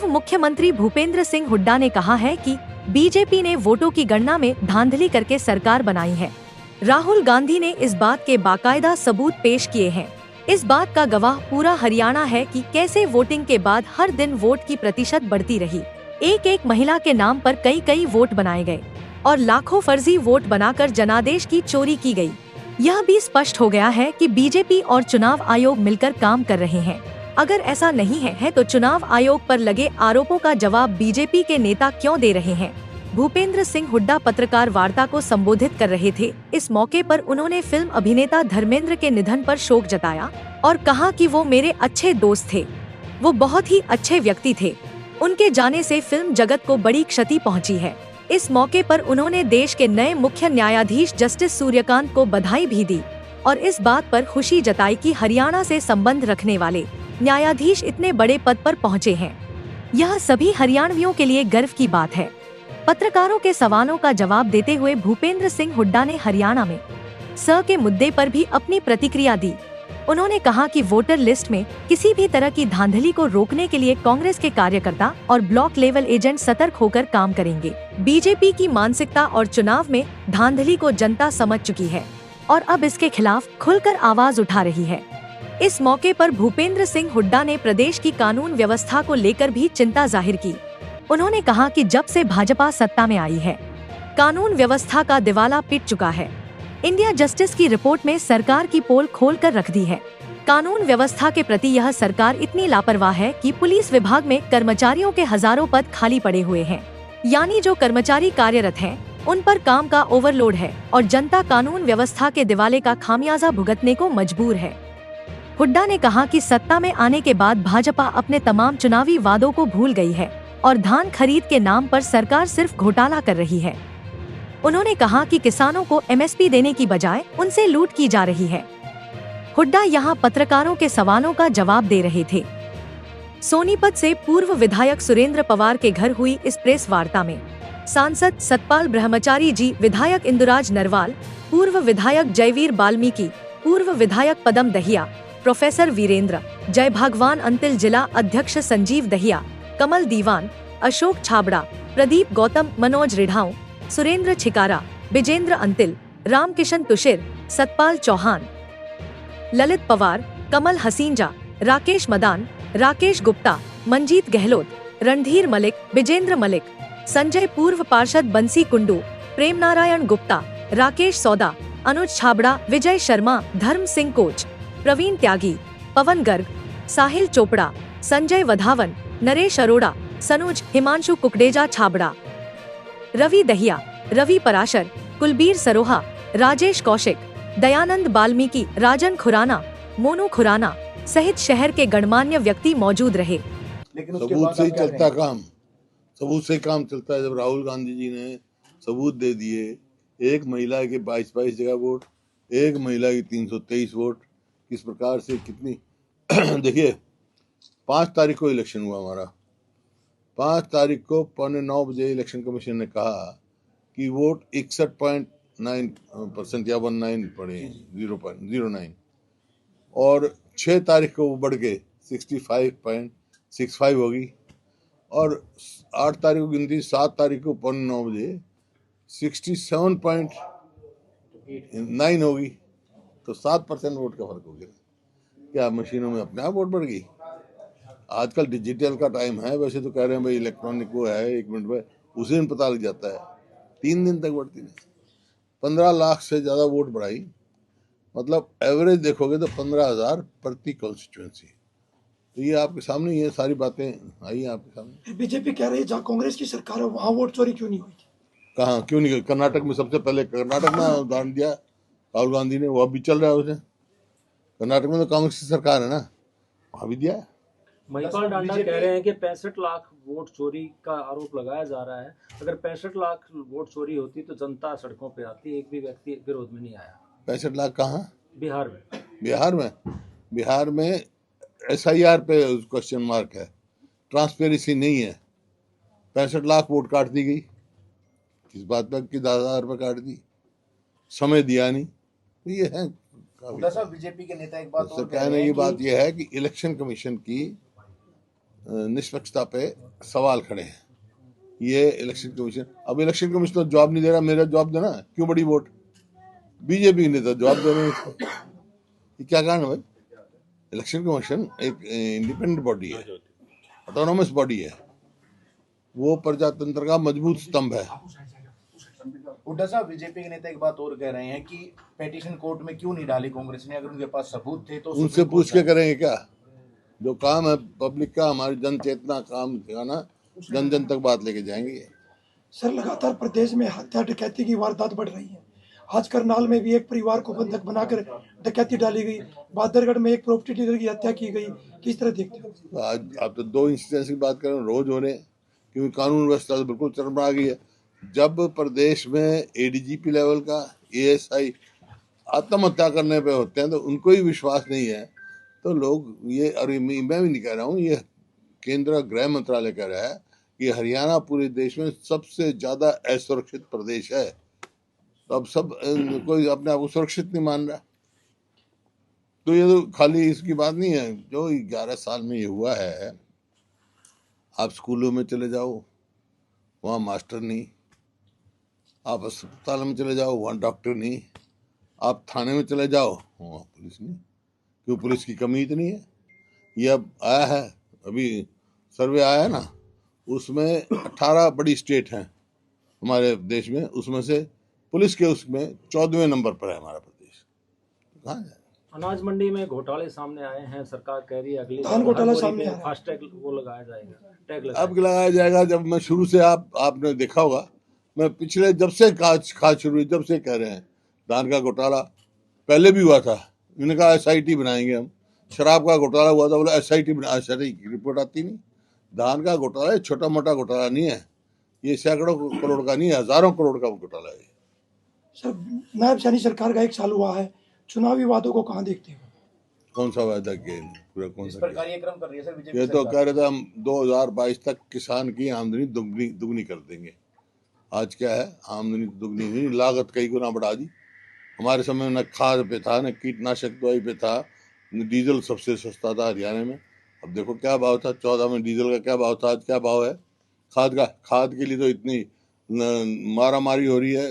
पूर्व मुख्यमंत्री भूपेंद्र सिंह हुड्डा ने कहा है कि बीजेपी ने वोटों की गणना में धांधली करके सरकार बनाई है। राहुल गांधी ने इस बात के बाकायदा सबूत पेश किए हैं। इस बात का गवाह पूरा हरियाणा है कि कैसे वोटिंग के बाद हर दिन वोट की प्रतिशत बढ़ती रही। एक एक महिला के नाम पर कई कई वोट बनाए गए और लाखों फर्जी वोट बनाकर जनादेश की चोरी की गई। यह भी स्पष्ट हो गया है कि बीजेपी और चुनाव आयोग मिलकर काम कर रहे हैं। अगर ऐसा नहीं है तो चुनाव आयोग पर लगे आरोपों का जवाब बीजेपी के नेता क्यों दे रहे हैं? भूपेंद्र सिंह हुड्डा पत्रकार वार्ता को संबोधित कर रहे थे। इस मौके पर उन्होंने फिल्म अभिनेता धर्मेंद्र के निधन पर शोक जताया और कहा कि वो मेरे अच्छे दोस्त थे, वो बहुत ही अच्छे व्यक्ति थे। उनके जाने से फिल्म जगत को बड़ी क्षति पहुंची है। इस मौके पर उन्होंने देश के नए मुख्य न्यायाधीश जस्टिस सूर्यकांत को बधाई भी दी और इस बात पर खुशी जताई कि हरियाणा से संबंध रखने वाले न्यायाधीश इतने बड़े पद पर पहुंचे हैं। यह सभी हरियाणवियों के लिए गर्व की बात है। पत्रकारों के सवालों का जवाब देते हुए भूपेंद्र सिंह हुड्डा ने हरियाणा में स के मुद्दे पर भी अपनी प्रतिक्रिया दी। उन्होंने कहा कि वोटर लिस्ट में किसी भी तरह की धांधली को रोकने के लिए कांग्रेस के कार्यकर्ता और ब्लॉक लेवल एजेंट सतर्क होकर काम करेंगे। बीजेपी की मानसिकता और चुनाव में धांधली को जनता समझ चुकी है और अब इसके खिलाफ खुलकर आवाज उठा रही है। इस मौके पर भूपेंद्र सिंह हुड्डा ने प्रदेश की कानून व्यवस्था को लेकर भी चिंता जाहिर की। उन्होंने कहा कि जब से भाजपा सत्ता में आई है, कानून व्यवस्था का दिवाला पीट चुका है। इंडिया जस्टिस की रिपोर्ट में सरकार की पोल खोल कर रख दी है। कानून व्यवस्था के प्रति यह सरकार इतनी लापरवाह है कि पुलिस विभाग में कर्मचारियों के हजारों पद खाली पड़े हुए हैं, यानी जो कर्मचारी कार्यरत हैं, उन पर काम का ओवरलोड है और जनता कानून व्यवस्था के दिवाले का खामियाजा भुगतने को मजबूर है। हुड्डा ने कहा कि सत्ता में आने के बाद भाजपा अपने तमाम चुनावी वादों को भूल गई है और धान खरीद के नाम पर सरकार सिर्फ घोटाला कर रही है। उन्होंने कहा कि किसानों को एमएसपी देने की बजाय उनसे लूट की जा रही है। हुड्डा यहां पत्रकारों के सवालों का जवाब दे रहे थे। सोनीपत से पूर्व विधायक सुरेंद्र पवार के घर हुई इस प्रेस वार्ता में सांसद सतपाल ब्रह्मचारी जी, विधायक इंदुराज नरवाल, पूर्व विधायक जयवीर बाल्मीकि, पूर्व विधायक पदम दहिया, प्रोफेसर वीरेंद्र, जय भगवान अंतिल, जिला अध्यक्ष संजीव दहिया, कमल दीवान, अशोक छाबड़ा, प्रदीप गौतम, मनोज रिढ़ाऊ, सुरेंद्र छिकारा, विजेंद्र अंतिल, रामकिशन तुषिर, सतपाल चौहान, ललित पवार, कमल हसींजा, राकेश मदान, राकेश गुप्ता, मंजीत गहलोत, रणधीर मलिक, विजेंद्र मलिक, संजय, पूर्व पार्षद बंसी कुंडू, प्रेम नारायण गुप्ता, राकेश सौदा, अनुज छाबड़ा, विजय शर्मा, धर्म सिंह कोच, प्रवीण त्यागी, पवन गर्ग, साहिल चोपड़ा, संजय वधावन, नरेश अरोड़ा, सनोज, हिमांशु कुकडेजा छाबड़ा, रवि दहिया, रवि पराशर, कुलबीर सरोहा, राजेश कौशिक, दयानंद बाल्मीकि, राजन खुराना, मोनू खुराना सहित शहर के गणमान्य व्यक्ति मौजूद रहे। लेकिन सबूत से ही चलता काम, सबूत से काम चलता है। जब राहुल गांधी जी ने सबूत दे दिए, एक महिला के 22 जगह वोट, एक महिला की 323 वोट, किस प्रकार से कितनी देखिए 5 तारीख को इलेक्शन हुआ हमारा। 5 तारीख को 9:15 बजे इलेक्शन कमीशन ने कहा कि वोट 61.9% या 19 पड़े, 0.09, और 6 तारीख को वो बढ़ के 65.65 होगी और 8 तारीख को गिनती, 7 तारीख को 9 बजे 67.9 होगी, तो 7% वोट का फर्क हो गया। क्या मशीनों में अपने आप वोट बढ़ गई? आजकल डिजिटल का टाइम है, वैसे तो कह रहे हैं भाई इलेक्ट्रॉनिक वो है, 1 मिनट में उसी दिन पता लग जाता है। 3 दिन तक बढ़ती नहीं। 15 लाख से ज्यादा वोट बढ़ाई, मतलब एवरेज देखोगे तो 15,000 प्रति कॉन्स्टिट्यूएंसी। तो ये आपके सामने ये सारी बातें आई हैं आपके सामने। बीजेपी कह रही है जहाँ कांग्रेस की सरकार है वहाँ वोट चोरी क्यों नहीं हुई? कहाँ क्यों नहीं? कर्नाटक में सबसे पहले, कर्नाटक में उदाहरण दिया राहुल गांधी ने, वो अब भी चल रहा है उसे। कर्नाटक में तो कांग्रेस की सरकार है ना, वहाँ भी दिया है। महिपाल डांडा कह रहे हैं कि 65 लाख वोट चोरी का आरोप लगाया जा रहा है। अगर 65 लाख वोट चोरी होती तो जनता सड़कों पे आती, एक भी व्यक्ति विरोध में नहीं आया। 65 लाख कहाँ? बिहार में। बिहार में SIR पे क्वेश्चन मार्क है, ट्रांसपेरेंसी नहीं है। 65 लाख वोट काट दी गई, किस बात पर कि 10,000 रुपये काट दी, समय दिया नहीं। तो ये है बीजेपी के नेता एक बात कहने की बात यह है कि इलेक्शन कमीशन की निष्पक्षता पे सवाल खड़े हैं। ये इलेक्शन कमीशन, अब इलेक्शन कमीशन तो जवाब नहीं दे रहा, मेरा जवाब देना है, क्यों बड़ी वोट? बीजेपी ने तो जवाब दे रहे हैं इसको। ये क्या कारण है भाई? इलेक्शन कमीशन एक इंडिपेंडेंट बॉडी है, ऑटोनोमस बॉडी है, वो प्रजातंत्र का मजबूत स्तंभ है। हुड्डा साहब, बीजेपी के नेता एक बात और कह रहे हैं कि पेटिशन कोर्ट में क्यों नहीं डाली कांग्रेस ने? अगर उनके पास सबूत थे तो उनसे पूछ के करेंगे क्या? जो काम है पब्लिक का, हमारी जन चेतना काम दिखाना, जन जन तक बात लेके जाएंगे। सर, लगातार प्रदेश में हत्या डकैती की वारदात बढ़ रही है। आज करनाल में भी एक परिवार को बंधक बनाकर डकैती डाली गई, बादरगढ़ में एक प्रॉपर्टी डीलर की हत्या की गई। किस तरह देखते हो? तो आज आप तो 2 इंसिडेंट्स की बात करें, रोज हो रहे हैं, क्योंकि कानून व्यवस्था तो बिल्कुल चरमरा गई है। जब प्रदेश में एडीजीपी लेवल का एएसआई आत्महत्या करने पे होते हैं तो उनको ही विश्वास नहीं है, तो लोग ये, और मैं भी नहीं कह रहा हूँ, ये केंद्र गृह मंत्रालय कह रहा है कि हरियाणा पूरे देश में सबसे ज्यादा असुरक्षित प्रदेश है। तो अब सब कोई अपने आप को सुरक्षित नहीं मान रहा। तो ये तो खाली इसकी बात नहीं है, जो 11 साल में ये हुआ है। आप स्कूलों में चले जाओ, वहाँ मास्टर नहीं, आप अस्पताल में चले जाओ, वहाँ डॉक्टर नहीं, आप थाने में चले जाओ, वहाँ पुलिस नहीं। क्यों? पुलिस की कमी इतनी है। ये अब आया है, अभी सर्वे आया है ना, उसमें 18 बड़ी स्टेट हैं हमारे देश में, उसमें से पुलिस के उसमें 14वें नंबर पर है हमारा प्रदेश। कहाँ है? अनाज मंडी में घोटाले सामने आए हैं, सरकार कह रही है अगली धान घोटाला सामने आया। फास्ट टैग वो लगाया जाएगा, टैग अब लगाया जाएगा। जब मैं शुरू से आपने देखा होगा, मैं पिछले जब से खाद शुरू हुई, जब से कह रहे हैं धान का घोटाला पहले भी हुआ था। इन्होंने कहा SIT बनाएंगे हम। शराब का घोटाला हुआ था, बोला SIT बना, SIT की रिपोर्ट आती नहीं। धान का घोटाला छोटा मोटा घोटाला नहीं है, ये सैकड़ों करोड़ का नहीं है, हजारों करोड़ का घोटाला है। सर, नायब सैनी सरकार का 1 साल हुआ है, चुनावी वादों को कहाँ देखते हो? कौन सा वायदा किया? पूरा कौन सा? कार्यक्रम कर रही है सर बीजेपी। ये तो कह रहे थे हम 2022 तक किसान की आमदनी दुगनी कर देंगे। आज क्या है? आमदनी दुगनी नहीं, लागत कई गुना बढ़ा दी। हमारे समय में न खाद पे था, न कीटनाशक दवाई पे था, न डीजल सबसे सस्ता था हरियाणा में। अब देखो क्या भाव था 14 में, डीजल का क्या भाव था, आज क्या भाव है खाद का? खाद के लिए तो इतनी मारा मारी हो रही है,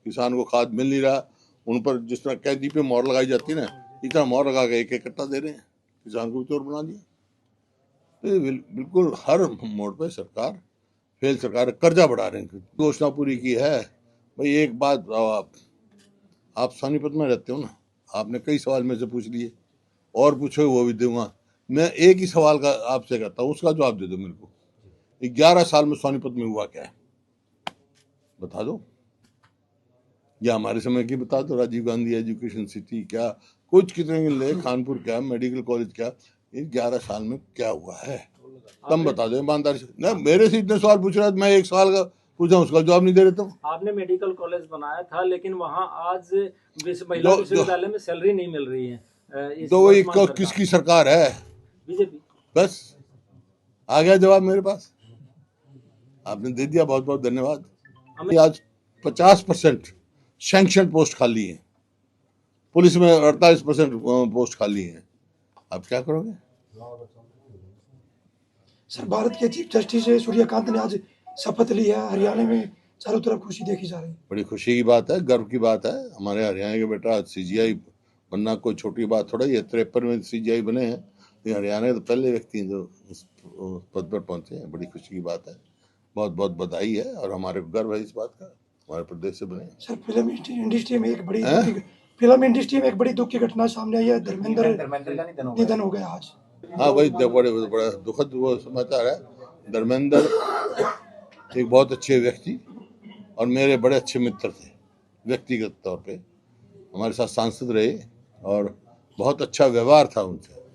किसान को खाद मिल नहीं रहा। उन पर जिस तरह कैदी पे मोहर लगाई जाती है ना, इतना मोहर लगा के 1-1 कट्टा दे रहे हैं, किसान को भी चोर बना दिया। तो बिल्कुल हर मोड़ पे सरकार फेल सरकार, कर्जा बढ़ा रहे हैं। घोषणा पूरी की है भाई। एक बात बताओ, आप सोनीपत में रहते हो ना, आपने कई सवाल मेरे से पूछ लिए, और पूछो वो भी दूंगा। मैं एक ही सवाल का आपसे करता हूँ, उसका जवाब दे दो मेरे को। 11 साल में सोनीपत में हुआ क्या है बता दो, या हमारे समय की बता दो। राजीव गांधी एजुकेशन सिटी क्या, कुछ कितने ले, खानपुर क्या, मेडिकल कॉलेज क्या, इन 11 साल में क्या हुआ है? तुम बता दो ईमानदारी से। ना मेरे से इतने सवाल पूछ रहा है, मैं एक सवाल का पूछा, उसका जवाब नहीं दे रहे तुम। आपने मेडिकल कॉलेज बनाया था, लेकिन वहाँ आज महिला विश्वविद्यालय में सैलरी नहीं मिल रही है। तो वही किसकी सरकार है? बीजेपी। बस आ गया जवाब मेरे पास, आपने दे दिया, बहुत बहुत धन्यवाद। आज 50% सैंक्शन पोस्ट खाली है, पुलिस में 48% पोस्ट खाली है। आप क्या करोगे? सर, भारत के चीफ जस्टिस सूर्यकांत ने आज शपथ ली है। हरियाणा में चारों तरफ खुशी देखी जा रही है। बड़ी खुशी की बात है, गर्व की बात है। हमारे हरियाणा के बेटा आज CGI बनना कोई छोटी बात थोड़ा ही है। 53 में CGI बने हैं, ये हरियाणा के तो पहले व्यक्ति हैं जो उस पद पर पहुंचे हैं। बड़ी खुशी की बात है, बहुत बहुत बधाई है, और हमारे को गर्व है इस बात का, हमारे प्रदेश से बने। सर, फिल्म इंडस्ट्री में एक बड़ी दुख की घटना सामने आई है। धर्मेंद्र का निधन हो गया आज। हाँ भाई, बड़ा दुखद वो समाचार है। धर्मेंद्र एक बहुत अच्छे व्यक्ति और मेरे बड़े अच्छे मित्र थे, व्यक्तिगत तौर पे हमारे साथ सांसद रहे, और बहुत अच्छा व्यवहार था उनसे।